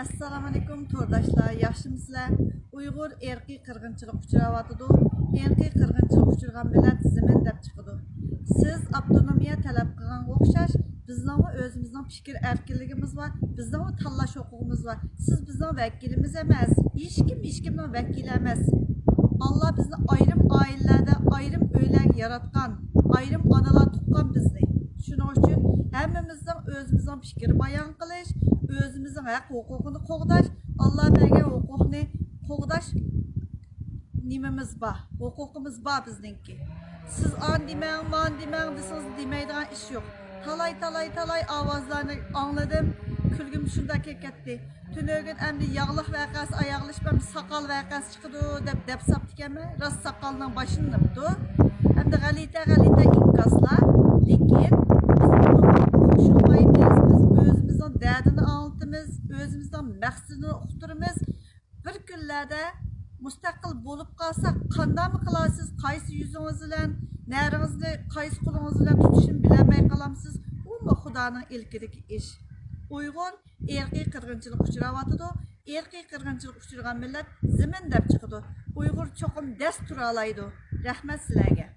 Assalomu alaykum to'rdoshlar, yaxshimisizlar? Uyg'ur erkiy qirg'inchilik uchrayotidi. Erkiy qirg'inchilik uchragan millat zimin deb chiqadi. Siz avtonomiya talab qilganga o'xshash, bizning o'zimizning fikr erkinligimiz va bizning tanlash huquqimiz va siz bizning vakilimiz emas. Hech kimning vakili emas. Allah bizni ayrim oilalarda, ayrim uylar yaratgan, ayrim onalar tuqqan bizni. Shuning uchun hammamizning o'zimizning fikr bayon qilish, o'zimizning haq huquqini qo'g'dash, Alloh bergan huquqni qo'g'dash nimamiz bor, huquqimiz bor bizningki. Siz an demang, man demang desangiz demaydigan ish yo'q. Talay ovozlarni angladim, kulgim shunda ketdi. Tünögün endi yağlıq vəqəsi, ayaqlışmam saqal vəqəsi çıxıdı deb saptıkenmi? Rast saqalının başını nıptı. Hem de galite inkaslar. Lekin biz özümüzün derdini anlatımız, özümüzün məqsədini uqturumuz. Bir günlərdə müstəqil bolup qalsaq, qanday mı qılarsınız? Qaysı yüzünüz bilen, nərinizni qaysı qulunuz bilen tutuşun biləməy qalamsınız? Bu mu Xudanın ilkidiki iş? Uyghur erkiy qirg'inchilik uchrayotidi. Erkiy qirg'inchilik uchragan millat zimin deb chiqadi. Uyg'ur cho'qim dast tura oladi. Rahmat sizlarga.